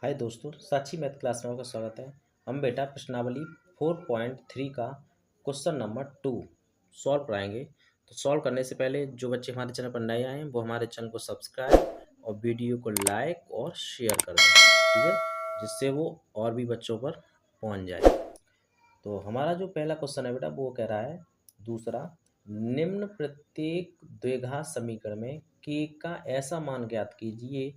हाय दोस्तों, साक्षी math class में आपका स्वागत है। हम बेटा प्रश्नावली 4.3 का क्वेश्चन नंबर 2 सॉल्व कराएंगे। तो सॉल्व करने से पहले जो बच्चे हमारे चैनल पर नए आए हैं वो हमारे चैनल को सब्सक्राइब और वीडियो को लाइक और शेयर कर दें, ठीक है, जिससे वो और भी बच्चों पर पहुंच जाए। तो हमारा जो पहला क्वेश्चन है बेटा वो कह रहा है, दूसरा, निम्न प्रत्येक द्विघात समीकरण में k का ऐसा मान ज्ञात कीजिए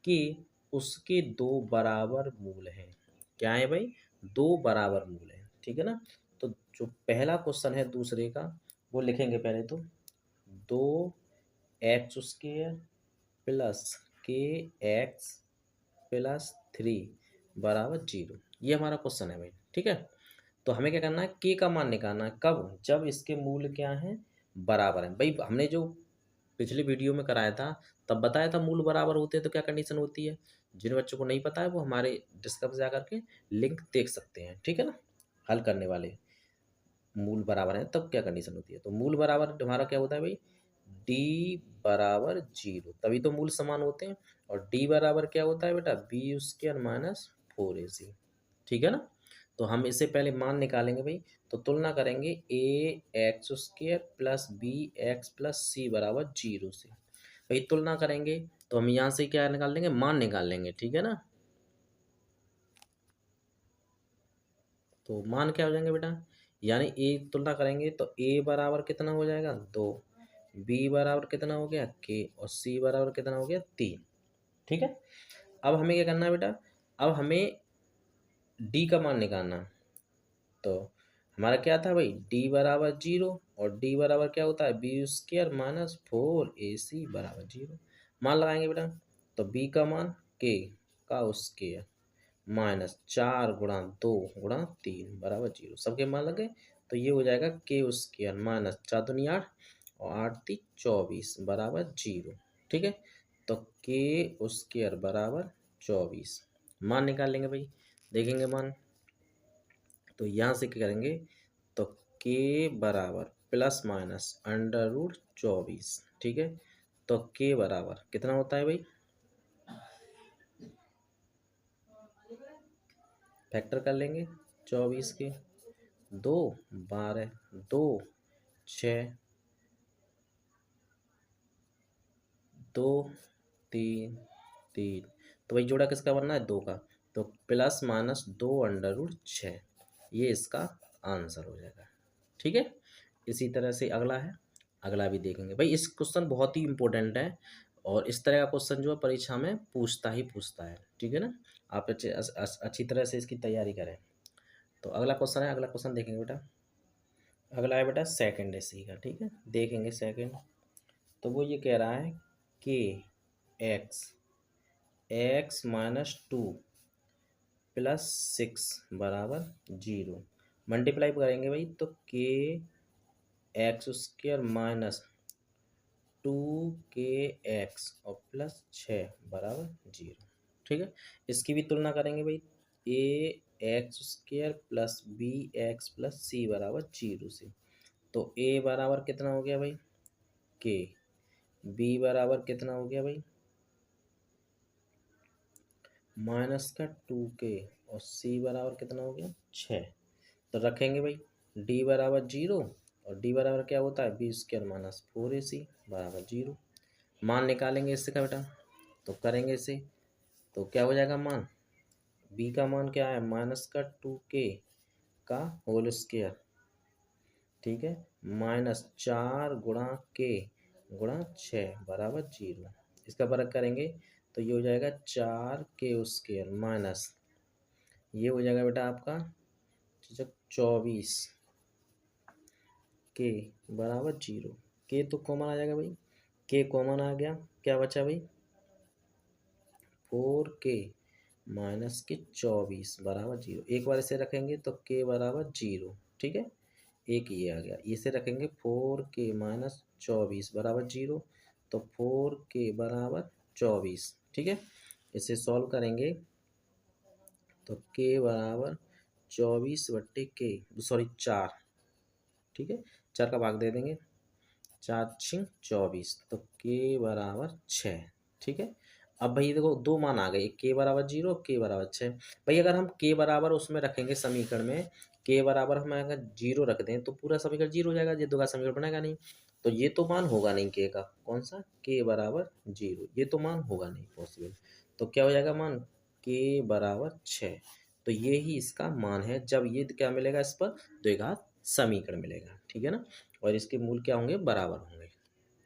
कि उसके दो बराबर मूल हैं। क्या है भाई? दो बराबर मूल हैं, ठीक है ना। तो जो पहला क्वेश्चन है दूसरे का वो लिखेंगे पहले तो, 2x² प्लस kx+3 बराबर 0। ये हमारा क्वेश्चन है भाई, ठीक है। तो हमें क्या करना है, के का मान निकालना है। कब? जब इसके मूल क्या हैं, बराबर हैं। भाई हमने जो पिछले वीडियो में कराया था तब बताया था मूल बराबर होते हैं तो क्या कंडीशन होती है। जिन बच्चों को नहीं पता है वो हमारे डिस्कस जा करके लिंक देख सकते हैं, ठीक है ना। हल करने वाले मूल बराबर है तब क्या कंडीशन होती है। तो मूल बराबर हमारा क्या होता है भाई, डी बराबर 0, तभी तो मूल समान होते हैं। और डी बराबर क्या होता है बेटा, b² - 4ac, ठीक है ना। तो हम इससे पहले मान निकालेंगे भाई। तो तुलना करेंगे ax² plus bx plus c बराबर 0 से। भाई तुलना करेंगे तो हम यहाँ से क्या निकाल लेंगे, मान निकाल लेंगे, ठीक है ना। तो मान क्या हो जाएंगे बेटा, यानी ए तुलना करेंगे तो a बराबर कितना हो जाएगा 2, b बराबर कितना हो गया k, और c बराबर कितना हो गया 3, ठीक है। अब हमें क्या करना है बेटा, अब हमें d का मान निकालना है। तो हमारा क्या था भाई, d बराबर 0, और d बराबर क्या होता है, b² - 4ac बराबर 0। मान लगाएंगे बेटा। तो b का मान k का स्क्वायर -4 × 2 × 3 बराबर 0। सबके मान लगे तो ये हो जाएगा k² - 4 दूनी 8 और 8 × 3 = 24 बराबर 0, ठीक है। तो k² बराबर 24 मान निकाल लेंगे भाई। देखेंगे मान, तो यहाँ से क्या करेंगे, तो k बराबर ±√24, ठीक है। तो k बराबर कितना होता है भाई, फैक्टर कर लेंगे 24 के, 2 12, 2 6, 2 3 3। तो भाई जोड़ा किसका बनना है, 2 का। तो ±2√6, ये इसका आंसर हो जाएगा, ठीक है। इसी तरह से अगला है, अगला भी देखेंगे भाई। इस क्वेश्चन बहुत ही इंपॉर्टेंट है और इस तरह का क्वेश्चन जो है परीक्षा में पूछता ही पूछता है, ठीक है ना। आप अच्छी तरह से इसकी तैयारी करें। तो अगला क्वेश्चन है, अगला क्वेश्चन देखेंगे बेटा। अगला है बेटा सेकंड इसी का, ठीक है, देखेंगे सेकंड। तो वो ये कह रहा है कि x−2 + 6 बराबर 0। मल्टीप्लाई करेंगे भाई तो kx² - 2kx और +6 बराबर 0, ठीक है। इसकी भी तुलना करेंगे भाई, ax² plus bx plus c बराबर 0 से। तो a बराबर कितना हो गया भाई, k, b बराबर कितना हो गया भाई, -2k, और c बराबर कितना हो गया 6। तो रखेंगे भाई d बराबर 0, और d बराबर क्या होता है, b² - 4ac बराबर 0। मान निकालेंगे इससे का बेटा। तो करेंगे इसे, तो क्या हो जाएगा मान, b का मान क्या है, -2k का होल स्क्वायर, ठीक है, -4 × k × 6 बराबर 0। इसका वर्ग करेंगे तो ये हो जाएगा 4k² माइनस, ये हो जाएगा बेटा आपका 24k बराबर 0। k तो कॉमन आ जाएगा भाई, k कॉमन आ गया, क्या बचा भाई, 4k - 24 बराबर 0। एक बार इसे रखेंगे तो k बराबर 0, ठीक है। एक ये आ गया, इसे रखेंगे 4k - 24 बराबर 0। तो 4k बराबर 24, ठीक है। इसे सॉल्व करेंगे तो k बराबर 24/k, सॉरी 4, ठीक है, 4 का भाग दे देंगे, 4 × 6 = 24, तो k बराबर 6, ठीक है। अब भाई देखो दो मान आ गए, के बराबर 0, के बराबर 6। भाई अगर हम के बराबर उसमें रखेंगे समीकरण में, के बराबर हम अगर 0 रख दें तो पूरा समीकरण 0 हो जाएगा, ये दो का समीकरण बनेगा नहीं। तो ये तो मान होगा नहीं के का, कौन सा, के बराबर 0, ये तो मान होगा नहीं पॉसिबल। तो क्या हो जाएगा मान, के बराबर 6। तो ये ही इसका मान है, जब ये क्या मिलेगा इस पर, द्विघात समीकरण मिलेगा, ठीक है ना। और इसके मूल क्या होंगे, बराबर होंगे,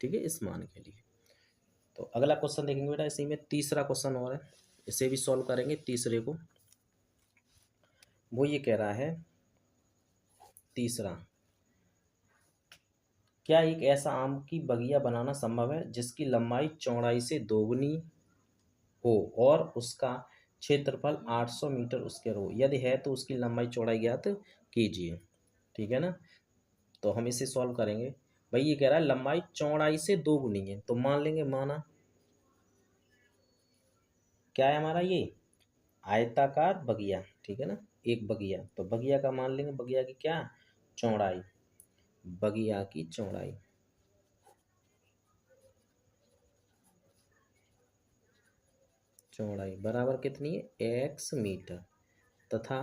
ठीक है, इस मान के लिए। तो अगला क्वेश्चन देखेंगे बेटा, इसी में तीसरा क्वेश्चन और है, इसे भी सॉल्व करेंगे तीसरे को। वो ये कह रहा है तीसरा, क्या एक ऐसा आम की बगिया बनाना संभव है जिसकी लंबाई चौड़ाई से दोगुनी हो और उसका क्षेत्रफल 800 मीटर स्क्वायर हो, यदि है तो उसकी लंबाई चौड़ाई ज्ञात कीजिए, ठीक है ना। तो हम इसे सॉल्व करेंगे। भाई ये कह रहा है लंबाई चौड़ाई से दोगुनी है, तो मान लेंगे, माना क्या है हमारा ये आयताकार बगिया, ठीक है ना, एक बगिया, तो बगिया का मान लेंगे, बगिया की क्या चौड़ाई, बगिया की चौड़ाई, चौड़ाई बराबर कितनी है, x मीटर, तथा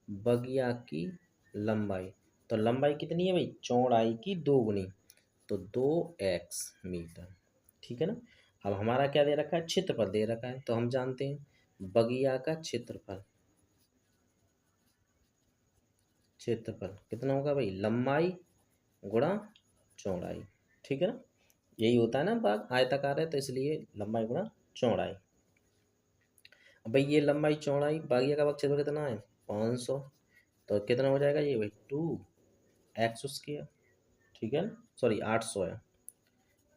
बगिया की लंबाई, तो लंबाई कितनी है भाई, चौड़ाई की दोगुनी, तो 2x मीटर, ठीक है ना। अब हमारा क्या दे रखा है, क्षेत्रफल दे रखा है, तो हम जानते हैं बगिया का क्षेत्रफल, क्षेत्रफल कितना होगा भाई, लंबाई गुणा चौड़ाई, ठीक है ना। यही होता है ना, भाग आयताकार है तो इसलिए लंबाई गुणा चौड़ाई। अब भाई ये लंबाई चौड़ाई, बगिया का भाग क्षेत्रफल कितना है 500, तो कितना हो जाएगा ये भाई 2x स्क्वायर, ठीक है ना, सॉरी 800 है,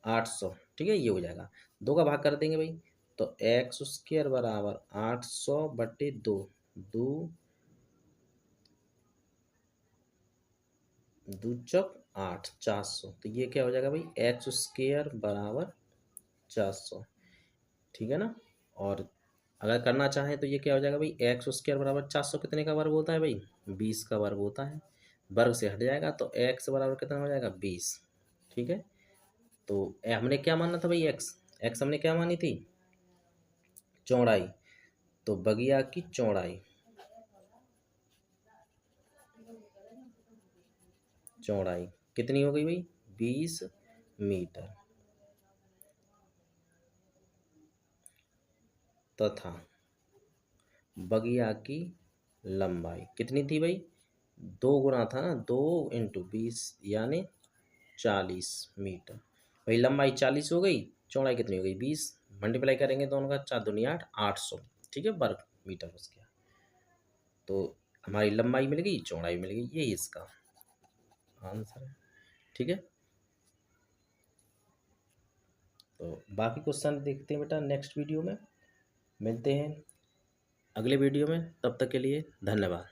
800, ठीक है, ये हो जाएगा, दो का भाग कर देंगे भाई, तो एक्स स्क्वायर बराबर 800/2, दो दो चौक 8, 400, तो ये क्या हो जाएगा भाई, एक्स स्क्वायर बराबर 400, ठीक है ना। और अगर करना चाहें तो ये क्या हो जाएगा भाई, एक्स स्क्वायर बराबर 400 कितने का वर्ग होता है भाई, 20 का वर्ग होता है, वर्ग से हट जाएगा तो एक्स बराबर कितना हो जाएगा 20, ठीक है। तो हमने क्या माना था भाई, एक्स, एक्स हमने क्या मानी थी, चौड़ाई, तो बगिया की चौड़ाई, चौड़ाई कितनी हो गई भाई 20 मीटर, तथा बगिया की लंबाई कितनी थी भाई, दो गुना था ना, 2 × 20 यानी 40 मीटर। भाई लंबाई 40 हो गई, चौड़ाई कितनी हो गई 20, मल्टीप्लाई करेंगे दोनों का, 4×2 = 8, 800, ठीक है, वर्ग मीटर उसके। तो हमारी लंबाई मिल गई, चौड़ाई मिल गई, यही इसका आंसर है, ठीक है। तो बाकी क्वेश्चन देखते हैं बेटा नेक्स्ट वीडियो में, मिलते हैं अगले वीडियो में, तब तक के लिए धन्यवाद।